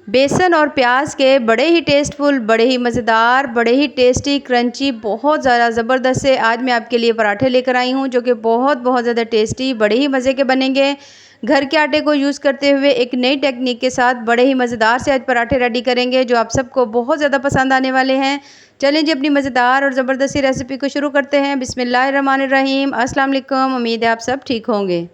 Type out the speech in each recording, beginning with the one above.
बेसन और प्याज के बड़े ही टेस्टफुल, बड़े ही मज़ेदार, बड़े ही टेस्टी, क्रंची, बहुत ज़्यादा ज़बरदस्त से आज मैं आपके लिए पराठे लेकर आई हूँ, जो कि बहुत ज़्यादा टेस्टी, बड़े ही मज़े के बनेंगे। घर के आटे को यूज़ करते हुए एक नई टेक्निक के साथ बड़े ही मज़ेदार से आज पराठे रेडी करेंगे, जो आप सबको बहुत ज़्यादा पसंद आने वाले हैं। चलें जी, अपनी मज़ेदार और ज़बरदस्ती रेसिपी को शुरू करते हैं। बिस्मिल्लाहिर्रहमानिर्रहीम। अस्सलाम वालेकुम। उम्मीद है आप सब ठीक होंगे।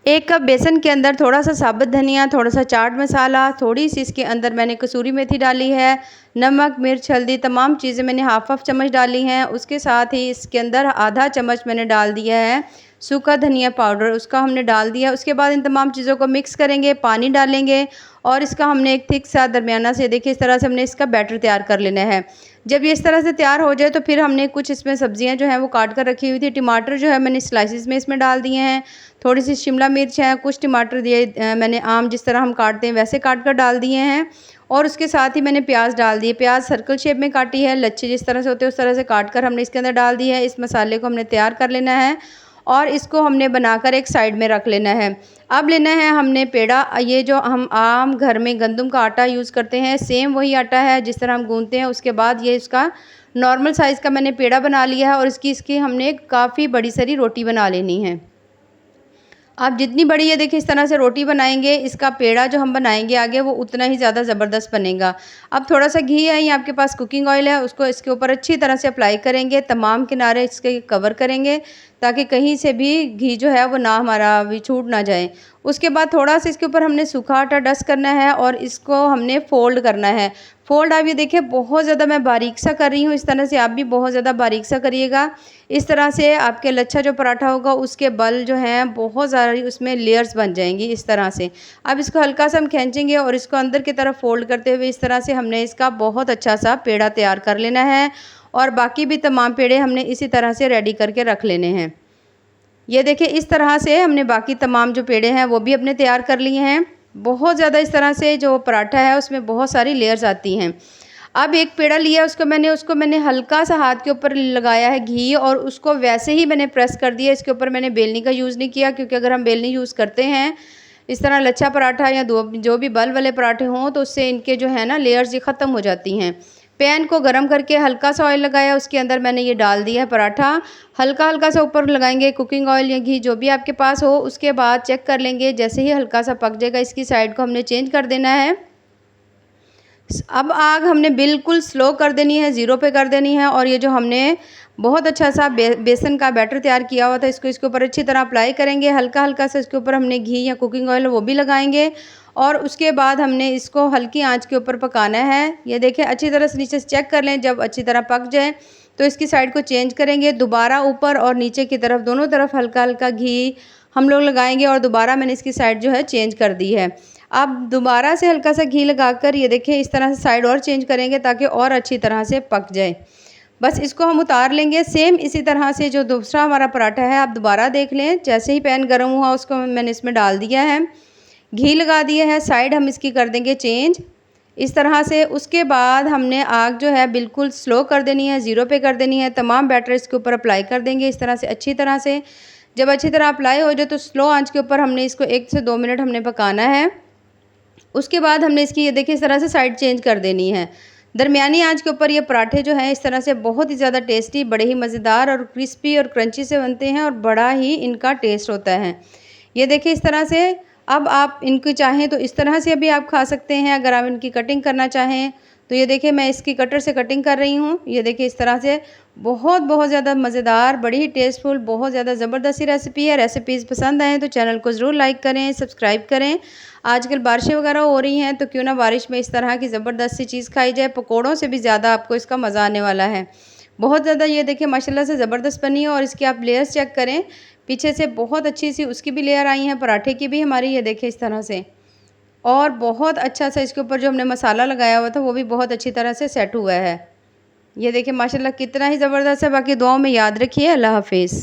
1 कप बेसन के अंदर थोड़ा सा साबुत धनिया, थोड़ा सा चाट मसाला, थोड़ी सी इसके अंदर मैंने कसूरी मेथी डाली है, नमक, मिर्च, हल्दी, तमाम चीज़ें मैंने हाफ चम्मच डाली हैं। उसके साथ ही इसके अंदर आधा चम्मच मैंने डाल दिया है सूखा धनिया पाउडर, उसका हमने डाल दिया। उसके बाद इन तमाम चीज़ों को मिक्स करेंगे, पानी डालेंगे और इसका हमने एक थिक सा दरमियाना से, देखिए इस तरह से हमने इसका बैटर तैयार कर लेना है। जब ये इस तरह से तैयार हो जाए तो फिर हमने कुछ इसमें सब्जियां जो हैं वो काट कर रखी हुई थी। टमाटर जो है मैंने स्लाइसिस में इसमें डाल दिए हैं, थोड़ी सी शिमला मिर्च है, कुछ टमाटर दिए मैंने आम जिस तरह हम काटते हैं वैसे काट कर डाल दिए हैं। और उसके साथ ही मैंने प्याज डाल दिए। प्याज सर्कल शेप में काटी है, लच्छे जिस तरह से होते हैं उस तरह से काट कर हमने इसके अंदर डाल दी है। इस मसाले को हमने तैयार कर लेना है और इसको हमने बनाकर एक साइड में रख लेना है। अब लेना है हमने पेड़ा। ये जो हम आम घर में गंदम का आटा यूज़ करते हैं, सेम वही आटा है जिस तरह हम गूंथते हैं। उसके बाद ये इसका नॉर्मल साइज़ का मैंने पेड़ा बना लिया है और इसकी हमने काफ़ी बड़ी सारी रोटी बना लेनी है। आप जितनी बड़ी ये देखिए इस तरह से रोटी बनाएंगे, इसका पेड़ा जो हम बनाएंगे आगे वो उतना ही ज़्यादा ज़बरदस्त बनेगा। अब थोड़ा सा घी है, या आपके पास कुकिंग ऑयल है, उसको इसके ऊपर अच्छी तरह से अप्लाई करेंगे। तमाम किनारे इसके कवर करेंगे ताकि कहीं से भी घी जो है वो ना हमारा भी छूट ना जाए। उसके बाद थोड़ा सा इसके ऊपर हमने सूखा आटा डस्ट करना है और इसको हमने फ़ोल्ड करना है। फ़ोल्ड आप ये देखिए बहुत ज़्यादा मैं बारीक सा कर रही हूँ, इस तरह से आप भी बहुत ज़्यादा बारीक सा करिएगा। इस तरह से आपके लच्छा जो पराठा होगा उसके बल जो हैं बहुत ज़्यादा उसमें लेयर्स बन जाएंगी इस तरह से। अब इसको हल्का सा हम खींचेंगे और इसको अंदर की तरफ फ़ोल्ड करते हुए इस तरह से हमने इसका बहुत अच्छा सा पेड़ा तैयार कर लेना है और बाकी भी तमाम पेड़े हमने इसी तरह से रेडी करके रख लेने हैं। ये देखिए इस तरह से हमने बाकी तमाम जो पेड़े हैं वो भी अपने तैयार कर लिए हैं। बहुत ज़्यादा इस तरह से जो पराठा है उसमें बहुत सारी लेयर्स आती हैं। अब एक पेड़ा लिया उसको मैंने हल्का सा हाथ के ऊपर लगाया है घी और उसको वैसे ही मैंने प्रेस कर दिया। इसके ऊपर मैंने बेलनी का यूज़ नहीं किया, क्योंकि अगर हम बेलनी यूज़ करते हैं इस तरह लच्छा पराठा या जो भी बल वाले पराठे हों तो उससे इनके जो है ना लेयर्स ये ख़त्म हो जाती हैं। पैन को गरम करके हल्का सा ऑयल लगाया, उसके अंदर मैंने ये डाल दिया है पराठा। हल्का हल्का सा ऊपर लगाएंगे कुकिंग ऑयल या घी जो भी आपके पास हो। उसके बाद चेक कर लेंगे, जैसे ही हल्का सा पक जाएगा इसकी साइड को हमने चेंज कर देना है। अब आग हमने बिल्कुल स्लो कर देनी है, ज़ीरो पे कर देनी है। और ये जो हमने बहुत अच्छा सा बेसन का बैटर तैयार किया हुआ था इसको इसके ऊपर अच्छी तरह अप्लाई करेंगे। हल्का हल्का सा इसके ऊपर हमने घी या कुकिंग ऑयल वो भी लगाएंगे और उसके बाद हमने इसको हल्की आंच के ऊपर पकाना है। ये देखिए अच्छी तरह से नीचे से चेक कर लें, जब अच्छी तरह पक जाए तो इसकी साइड को चेंज करेंगे। दोबारा ऊपर और नीचे की तरफ दोनों तरफ हल्का हल्का घी हम लोग लगाएंगे और दोबारा मैंने इसकी साइड जो है चेंज कर दी है। अब दोबारा से हल्का सा घी लगाकर ये देखिए इस तरह से साइड और चेंज करेंगे ताकि और अच्छी तरह से पक जाए। बस इसको हम उतार लेंगे। सेम इसी तरह से जो दूसरा हमारा पराठा है आप दोबारा देख लें, जैसे ही पैन गर्म हुआ उसको मैंने इसमें डाल दिया है, घी लगा दिया है, साइड हम इसकी कर देंगे चेंज इस तरह से। उसके बाद हमने आग जो है बिल्कुल स्लो कर देनी है, ज़ीरो पे कर देनी है। तमाम बैटर इसके ऊपर अप्लाई कर देंगे इस तरह से अच्छी तरह से। जब अच्छी तरह अप्लाई हो जाए तो स्लो आंच के ऊपर हमने इसको 1 से 2 मिनट हमने पकाना है। उसके बाद हमने इसकी ये देखिए इस तरह से साइड चेंज कर देनी है। दरमियानी आंच के ऊपर ये पराठे जो हैं इस तरह से बहुत ही ज़्यादा टेस्टी, बड़े ही मज़ेदार और क्रिस्पी और क्रंची से बनते हैं और बड़ा ही इनका टेस्ट होता है। ये देखिए इस तरह से। अब आप इनको चाहें तो इस तरह से भी आप खा सकते हैं। अगर आप इनकी कटिंग करना चाहें तो ये देखिए मैं इसकी कटर से कटिंग कर रही हूँ। ये देखिए इस तरह से बहुत ज़्यादा मज़ेदार, बड़ी ही टेस्टफुल, बहुत ज़्यादा ज़बरदस्ती रेसिपी है। रेसिपीज़ पसंद आएँ तो चैनल को ज़रूर लाइक करें, सब्सक्राइब करें। आजकल बारिशें वगैरह हो रही हैं तो क्यों ना बारिश में इस तरह की ज़बरदस्ती चीज़ खाई जाए। पकौड़ों से भी ज़्यादा आपको इसका मज़ा आने वाला है। बहुत ज़्यादा ये देखिए माशाल्लाह से ज़बरदस्त बनी है और इसकी आप लेयर्स चेक करें, पीछे से बहुत अच्छी सी उसकी भी लेयर आई हैं, पराठे की भी हमारी ये देखिए इस तरह से। और बहुत अच्छा सा इसके ऊपर जो हमने मसाला लगाया हुआ था वो भी बहुत अच्छी तरह से सेट हुआ है। ये देखिए माशाल्लाह कितना ही ज़बरदस्त है। बाकी दुआओं में याद रखिए। अल्लाह हाफिज़।